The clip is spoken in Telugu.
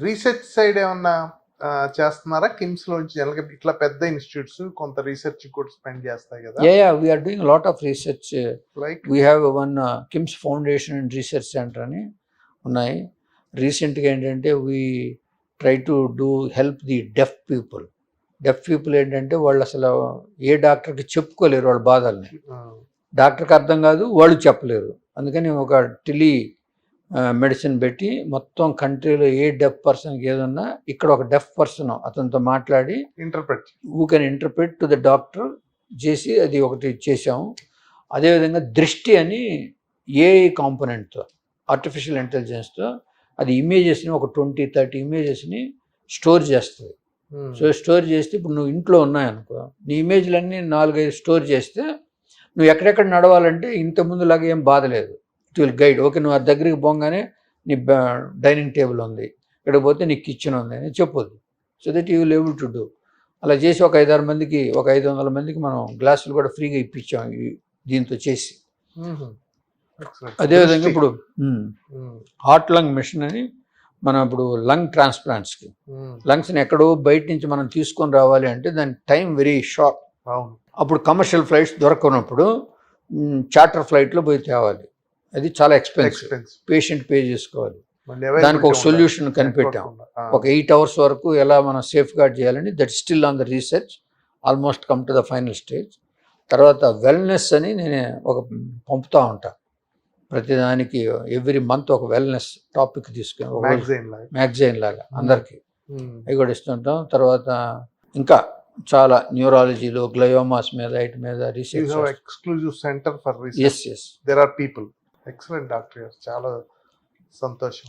రీసెర్చ్ సైడ్ ఏమన్నా చేస్తున్నారా? కిమ్స్ లోంచి జనరల్గా ఇట్లా పెద్ద ఇన్స్టిట్యూట్స్ కొంత రీసెర్చ్ కూడా స్పెండ్ చేస్తాయి కదా. Yeah, we are doing a lot of research. Like We have one KIMS Foundation and Research Center అని ఉన్నాయి. రీసెంట్గా ఏంటంటే we try to do help the deaf people. Deaf people ఏంటంటే వాళ్ళు అసలు ఏ డాక్టర్కి చెప్పుకోలేరు వాళ్ళ బాధల్ని. డాక్టర్కి అర్థం కాదు, వాళ్ళు చెప్పలేరు. అందుకని ఒక మెడిసిన్ పెట్టి మొత్తం కంట్రీలో ఏ డెఫ్ పర్సన్కి ఏదన్నా ఇక్కడ ఒక డెఫ్ పర్సన్ అతనితో మాట్లాడి who can interpret to the doctor చేసి అది ఒకటి చేసాము. అదేవిధంగా దృష్టి అని ఏఐ కాంపోనెంట్తో ఆర్టిఫిషియల్ ఇంటెలిజెన్స్తో అది ఇమేజెస్ని ఒక 20-30 ఇమేజెస్ని స్టోర్ చేస్తుంది. సో స్టోర్ చేస్తే ఇప్పుడు నువ్వు ఇంట్లో ఉన్నాయనుకో, నీ ఇమేజ్లన్నీ 4-5 స్టోర్ చేస్తే నువ్వు ఎక్కడెక్కడ నడవాలంటే ఇంతకుముందులాగా ఏం బాధ లేదు. It will guide. ఓకే, నువ్వు ఆ దగ్గరికి పోగానే నీ డైనింగ్ టేబుల్ ఉంది, ఇక్కడ పోతే నీ కిచెన్ ఉంది అని చెప్పొద్దు. So that you will able to do. అలా చేసి ఒక 5-6 మందికి, ఒక 500 మందికి మనం గ్లాసులు కూడా ఫ్రీగా ఇప్పించాం దీంతో చేసి. అదేవిధంగా ఇప్పుడు హార్ట్ లంగ్ మిషన్ అని మనం ఇప్పుడు లంగ్ ట్రాన్స్ప్లాంట్స్కి లంగ్స్ని ఎక్కడో బయట నుంచి మనం తీసుకొని రావాలి అంటే దాని టైం వెరీ షార్ట్. అప్పుడు కమర్షియల్ ఫ్లైట్స్ దొరకనప్పుడు చార్టర్ ఫ్లైట్లో పోయి తేవాలి. అది చాలా ఎక్స్పెన్సివ్, పేషెంట్ పే చేసుకోవాలి. దానికి ఒక సొల్యూషన్ కనిపెట్టాం. ఒక 8 hours వరకు ఎలా మనం సేఫ్ గార్డ్ చేయాలని. That still on the research, almost come to the final stage. తర్వాత వెల్నెస్ అని నేను ఒక పంపుతూ ఉంటా ప్రతిదానికి. ఎవ్రీ మంత్ ఒక వెల్నెస్ టాపిక్ తీసుకుని మ్యాగజైన్ లాగా అందరికి అవి కూడా ఇస్తుంటాం. తర్వాత ఇంకా చాలా న్యూరాలజీలో గ్లయోమాస్ మీద వీటి మీద research. Exclusive centre for research. yes there are people. Excellent doctor, చాలా సంతోషం.